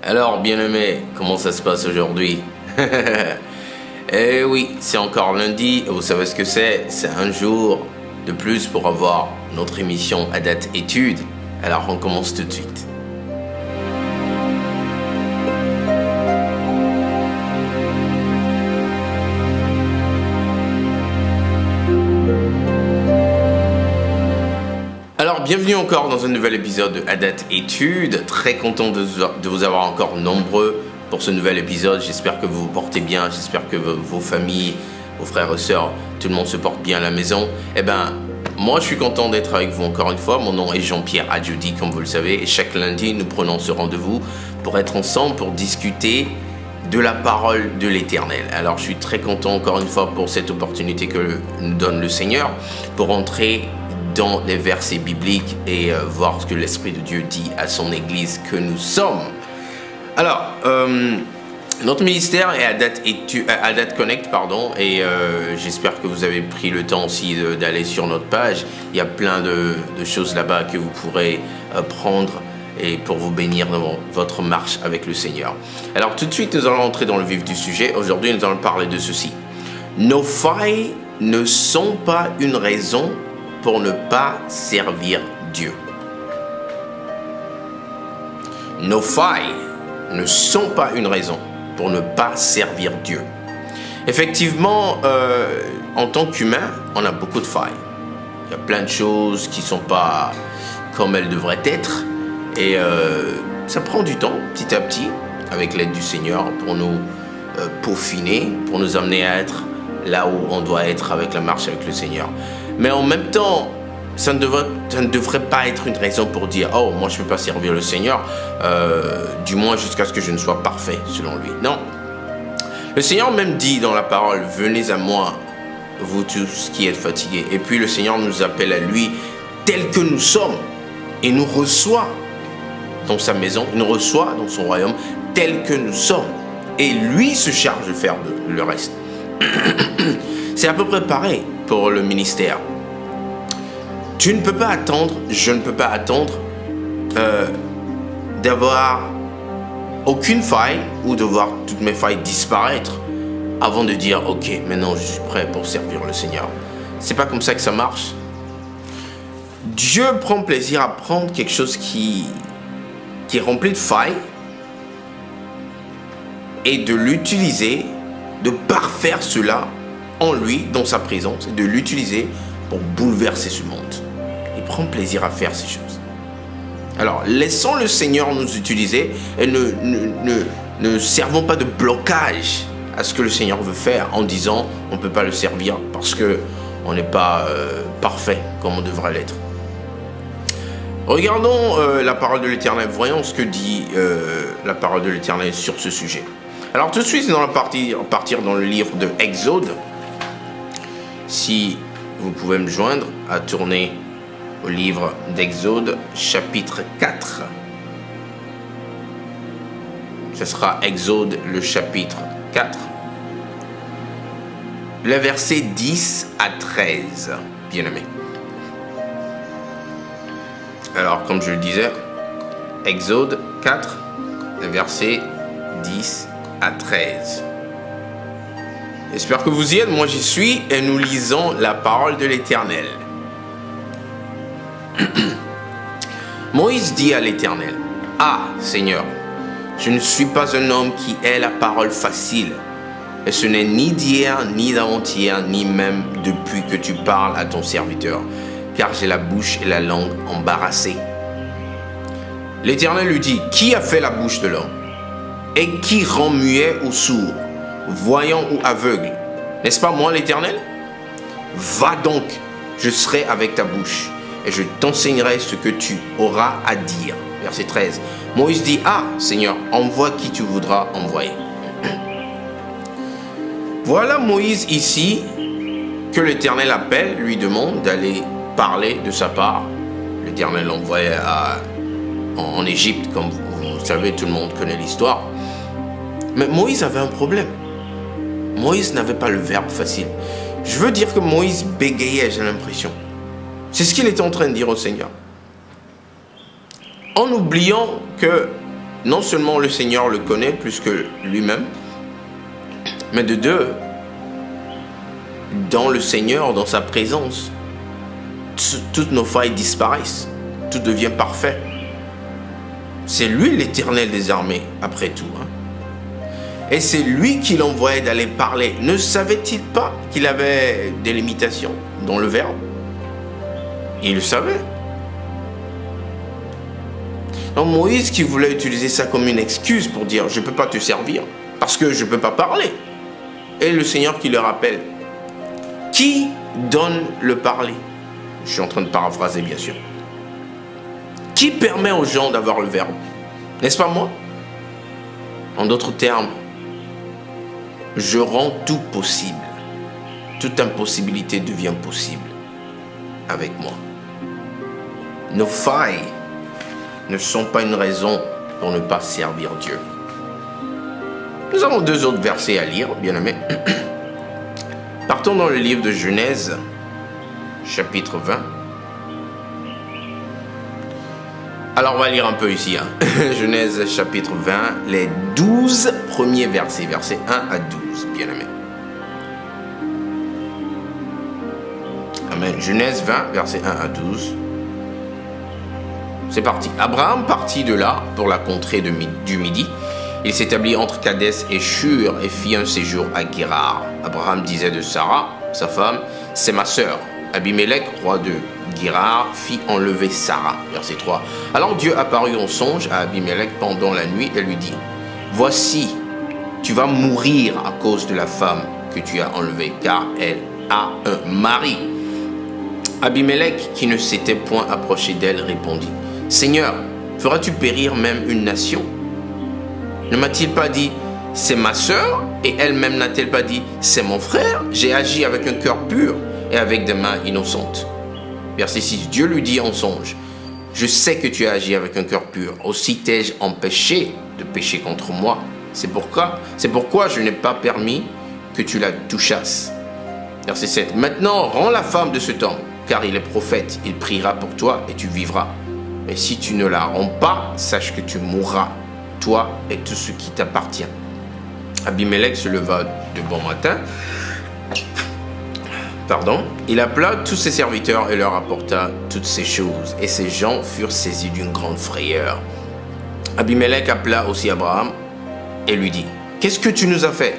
Alors, bien-aimé, comment ça se passe aujourd'hui? Eh oui, c'est encore lundi, et vous savez ce que c'est un jour de plus pour avoir notre émission à date étude. Alors, on commence tout de suite. Alors, bienvenue encore dans un nouvel épisode de À date étude. Très content de vous avoir encore nombreux pour ce nouvel épisode. J'espère que vous vous portez bien, j'espère que vos familles, vos frères et sœurs, tout le monde se porte bien à la maison. Eh ben, moi je suis content d'être avec vous encore une fois. Mon nom est Jean-Pierre Adjoudi, comme vous le savez, et chaque lundi nous prenons ce rendez-vous pour être ensemble, pour discuter de la parole de l'Éternel. Alors je suis très content encore une fois pour cette opportunité que nous donne le Seigneur pour entrer dans les versets bibliques et voir ce que l'Esprit de Dieu dit à son Église que nous sommes. Alors, notre ministère est à date Connect, pardon, et j'espère que vous avez pris le temps aussi d'aller sur notre page. Il y a plein de choses là-bas que vous pourrez prendre et pour vous bénir dans votre marche avec le Seigneur. Alors, tout de suite, nous allons entrer dans le vif du sujet. Aujourd'hui, nous allons parler de ceci. Nos failles ne sont pas une raison pour ne pas servir Dieu. Nos failles ne sont pas une raison pour ne pas servir Dieu. Effectivement, en tant qu'humain, on a beaucoup de failles. Il y a plein de choses qui ne sont pas comme elles devraient être. Et ça prend du temps, petit à petit, avec l'aide du Seigneur, pour nous peaufiner, pour nous amener à être là où on doit être avec la marche avec le Seigneur. Mais en même temps, ça ne devrait pas être une raison pour dire « Oh, moi je ne peux pas servir le Seigneur, du moins jusqu'à ce que je ne sois parfait, selon lui. » Non. Le Seigneur même dit dans la parole « Venez à moi, vous tous qui êtes fatigués. » Et puis le Seigneur nous appelle à lui tel que nous sommes et nous reçoit dans sa maison, il nous reçoit dans son royaume tel que nous sommes. Et lui se charge de faire le reste. C'est à peu près pareil pour le ministère. Tu ne peux pas attendre, je ne peux pas attendre d'avoir aucune faille ou de voir toutes mes failles disparaître avant de dire « Ok, maintenant je suis prêt pour servir le Seigneur ». C'est pas comme ça que ça marche. Dieu prend plaisir à prendre quelque chose qui est rempli de failles et de l'utiliser, de parfaire cela en lui, dans sa présence, et de l'utiliser pour bouleverser ce monde. Il prend plaisir à faire ces choses. Alors, laissons le Seigneur nous utiliser et ne servons pas de blocage à ce que le Seigneur veut faire en disant on ne peut pas le servir parce qu'on n'est pas parfait comme on devrait l'être. Regardons la parole de l'Éternel, voyons ce que dit la parole de l'Éternel sur ce sujet. Alors tout de suite, nous allons partir dans le livre de Exode. Si vous pouvez me joindre à tourner au livre d'Exode, chapitre 4. Ce sera Exode, le chapitre 4. Le verset 10 à 13, bien aimé. Alors, comme je le disais, Exode 4, le verset 10 à 13. J'espère que vous y êtes, moi j'y suis, et nous lisons la parole de l'Éternel. Moïse dit à l'Éternel, « Ah, Seigneur, je ne suis pas un homme qui ait la parole facile, et ce n'est ni d'hier, ni d'avant-hier, ni même depuis que tu parles à ton serviteur, car j'ai la bouche et la langue embarrassées. » L'Éternel lui dit, « Qui a fait la bouche de l'homme? Et qui rend muet ou sourd, voyant ou aveugle? N'est-ce pas moi l'Éternel? Va donc, je serai avec ta bouche, et je t'enseignerai ce que tu auras à dire. » Verset 13. Moïse dit, « Ah, Seigneur, envoie qui tu voudras envoyer. » Voilà Moïse ici, que l'Éternel appelle, lui demande d'aller parler de sa part. L'Éternel l'envoyait en Égypte, comme vous savez, tout le monde connaît l'histoire. Mais Moïse avait un problème. Moïse n'avait pas le verbe facile. Je veux dire que Moïse bégayait, j'ai l'impression. C'est ce qu'il était en train de dire au Seigneur. En oubliant que non seulement le Seigneur le connaît plus que lui-même, mais de deux, dans le Seigneur, dans sa présence, toutes nos failles disparaissent. Tout devient parfait. C'est lui l'Éternel des armées, après tout. Et c'est lui qui l'envoyait d'aller parler. Ne savait-il pas qu'il avait des limitations dans le verbe? Il le savait. Donc Moïse qui voulait utiliser ça comme une excuse pour dire « je ne peux pas te servir parce que je ne peux pas parler ». Et le Seigneur qui le rappelle. Qui donne le parler? Je suis en train de paraphraser bien sûr. Qui permet aux gens d'avoir le verbe? N'est-ce pas moi? En d'autres termes, je rends tout possible. Toute impossibilité devient possible avec moi. Nos failles ne sont pas une raison pour ne pas servir Dieu. Nous avons deux autres versets à lire, bien-aimés. Partons dans le livre de Genèse, chapitre 20. Alors, on va lire un peu ici. Genèse, chapitre 20, les 12 premiers versets, versets 1 à 12, bien-aimés. Amen. Genèse 20, versets 1 à 12. C'est parti. Abraham partit de là pour la contrée du Midi. Il s'établit entre Kadès et Shur et fit un séjour à Guérar. Abraham disait de Sarah, sa femme, « C'est ma sœur. » Abimélec, roi de Guérar, fit enlever Sarah. Verset 3. Alors Dieu apparut en songe à Abimélec pendant la nuit et lui dit, « Voici, tu vas mourir à cause de la femme que tu as enlevée, car elle a un mari. » Abimélec, qui ne s'était point approché d'elle, répondit, « Seigneur, feras-tu périr même une nation? Ne m'a-t-il pas dit, c'est ma sœur? Et elle-même n'a-t-elle pas dit, c'est mon frère? J'ai agi avec un cœur pur et avec des mains innocentes. » Verset 6, Dieu lui dit en songe, « Je sais que tu as agi avec un cœur pur, aussi t'ai-je empêché de pécher contre moi. C'est pourquoi je n'ai pas permis que tu la touchasses. » Verset 7, « Maintenant, rends la femme de cet homme, car il est prophète, il priera pour toi et tu vivras. Mais si tu ne la rends pas, sache que tu mourras, toi et tout ce qui t'appartient. » Abimélec se leva de bon matin. Il appela tous ses serviteurs et leur apporta toutes ces choses. Et ces gens furent saisis d'une grande frayeur. Abimélec appela aussi Abraham et lui dit, « Qu'est-ce que tu nous as fait?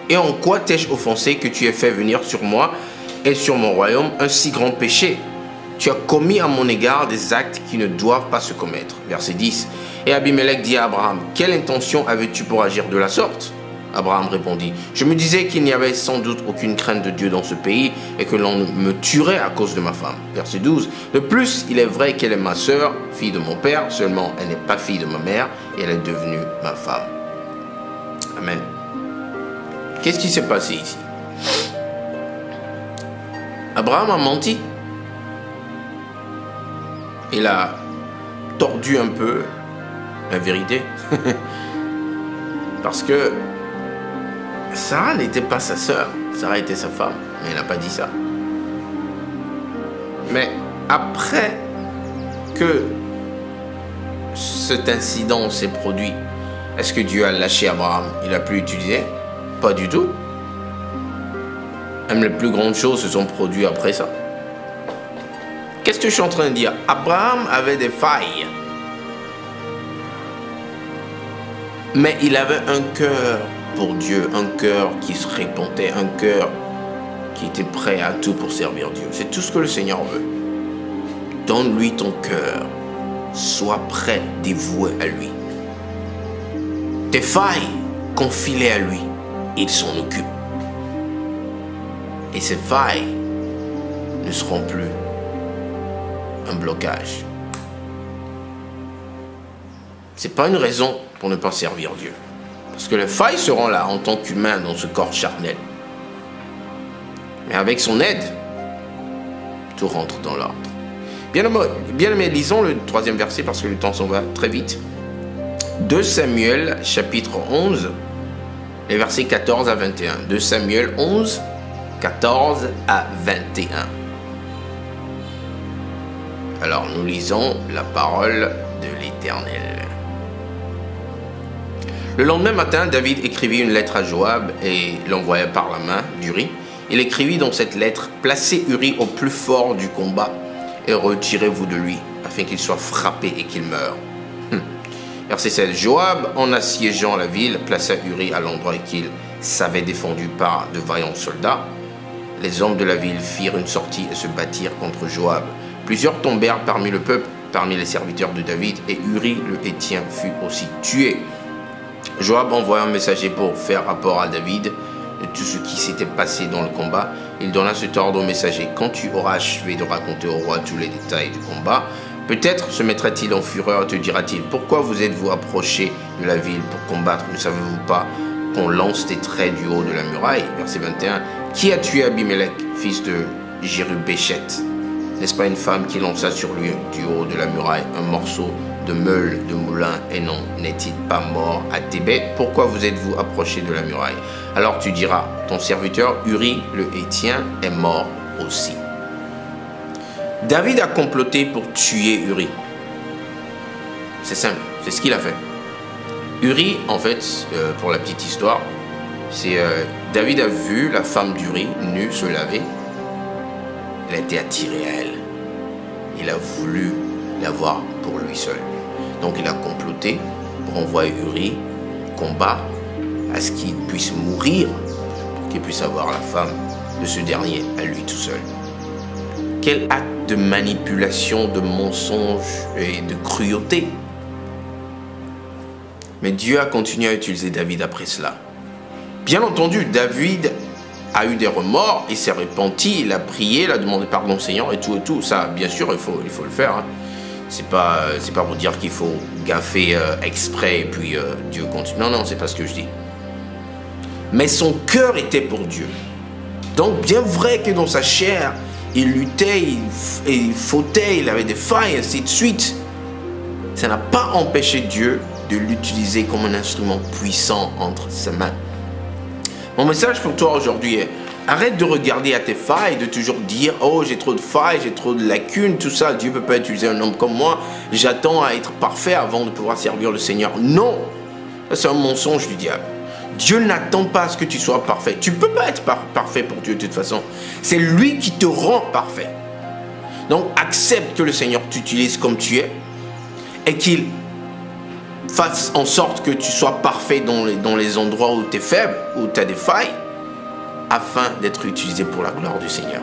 Et en quoi t'ai-je offensé que tu aies fait venir sur moi et sur mon royaume un si grand péché? Tu as commis à mon égard des actes qui ne doivent pas se commettre. » Verset 10. Et Abimélec dit à Abraham, « Quelle intention avais-tu pour agir de la sorte? » Abraham répondit, « Je me disais qu'il n'y avait sans doute aucune crainte de Dieu dans ce pays et que l'on me tuerait à cause de ma femme. » Verset 12. « De plus, il est vrai qu'elle est ma sœur, fille de mon père, seulement elle n'est pas fille de ma mère et elle est devenue ma femme. » Amen. Qu'est-ce qui s'est passé ici? Abraham a menti. Il a tordu un peu la vérité. Parce que Sarah n'était pas sa sœur. Sarah était sa femme. Mais il n'a pas dit ça. Mais après que cet incident s'est produit, est-ce que Dieu a lâché Abraham? Il n'a plus utilisé? Pas du tout. Même les plus grandes choses se sont produites après ça. Qu'est-ce que je suis en train de dire? Abraham avait des failles. Mais il avait un cœur pour Dieu, un cœur qui se répondait, un cœur qui était prêt à tout pour servir Dieu. C'est tout ce que le Seigneur veut. Donne-lui ton cœur. Sois prêt, dévoué à lui. Tes failles, confie-les à lui. Il s'en occupe. Et ces failles ne seront plus un blocage. C'est pas une raison pour ne pas servir Dieu. Parce que les failles seront là en tant qu'humain dans ce corps charnel. Mais avec son aide, tout rentre dans l'ordre. Bien aimé, lisons le 3e verset parce que le temps s'en va très vite. 2 Samuel, chapitre 11, les versets 14 à 21. 2 Samuel 11, 14 à 21. Alors nous lisons la parole de l'Éternel. Le lendemain matin, David écrivit une lettre à Joab et l'envoya par la main d'Uri. Il écrivit dans cette lettre: placez Uri au plus fort du combat et retirez-vous de lui, afin qu'il soit frappé et qu'il meure. Verset 16. Joab, en assiégeant la ville, plaça Uri à l'endroit qu'il s'avait défendu par de vaillants soldats. Les hommes de la ville firent une sortie et se battirent contre Joab. Plusieurs tombèrent parmi le peuple, parmi les serviteurs de David, et Uri le Héthien fut aussi tué. Joab envoya un messager pour faire rapport à David de tout ce qui s'était passé dans le combat. Il donna cet ordre au messager: quand tu auras achevé de raconter au roi tous les détails du combat, peut-être se mettra-t-il en fureur et te dira-t-il: pourquoi vous êtes-vous approché de la ville pour combattre? Ne savez-vous pas qu'on lance des traits du haut de la muraille? Verset 21. Qui a tué Abimelech, fils de Jérubéchet? N'est-ce pas une femme qui lança sur lui du haut de la muraille un morceau de meule de moulin, et non n'est-il pas mort à Thébet? Pourquoi vous êtes-vous approché de la muraille? Alors tu diras: ton serviteur Uri le Héthien est mort aussi. David a comploté pour tuer Uri. C'est simple, c'est ce qu'il a fait. Uri, en fait, pour la petite histoire, c'est David a vu la femme d'Uri nue se laver. Il a été attiré à elle. Il a voulu l'avoir pour lui seul. Donc il a comploté pour envoyer Uri combat à ce qu'il puisse mourir, pour qu'il puisse avoir la femme de ce dernier à lui tout seul. Quel acte de manipulation, de mensonge et de cruauté. Mais Dieu a continué à utiliser David après cela. Bien entendu, David a eu des remords, il s'est repenti, il a prié, il a demandé pardon au Seigneur et tout. Ça, bien sûr, il faut le faire. Hein. C'est pas pour dire qu'il faut gaffer exprès et puis Dieu continue. Non, c'est pas ce que je dis. Mais son cœur était pour Dieu. Donc, bien vrai que dans sa chair, il luttait, il fautait, il avait des failles, ainsi de suite. Ça n'a pas empêché Dieu de l'utiliser comme un instrument puissant entre ses mains. Mon message pour toi aujourd'hui est: arrête de regarder à tes failles, de toujours dire: oh, j'ai trop de failles, j'ai trop de lacunes, tout ça. Dieu ne peut pas utiliser un homme comme moi. J'attends à être parfait avant de pouvoir servir le Seigneur. Non, ça c'est un mensonge du diable. Dieu n'attend pas à ce que tu sois parfait. Tu ne peux pas être parfait pour Dieu de toute façon. C'est lui qui te rend parfait. Donc accepte que le Seigneur t'utilise comme tu es et qu'il fasse en sorte que tu sois parfait dans les endroits où tu es faible, où tu as des failles, afin d'être utilisé pour la gloire du Seigneur.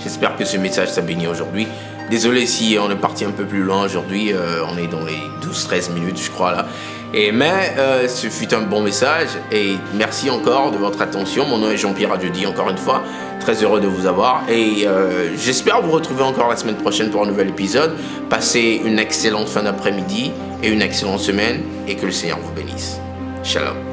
J'espère que ce message t'a béni aujourd'hui. Désolé si on est parti un peu plus loin aujourd'hui, on est dans les 12-13 minutes je crois là. Mais ce fut un bon message et merci encore de votre attention. Mon nom est Jean-Pierre Adieu, encore une fois, très heureux de vous avoir et j'espère vous retrouver encore la semaine prochaine pour un nouvel épisode. Passez une excellente fin d'après-midi et une excellente semaine et que le Seigneur vous bénisse. Shalom.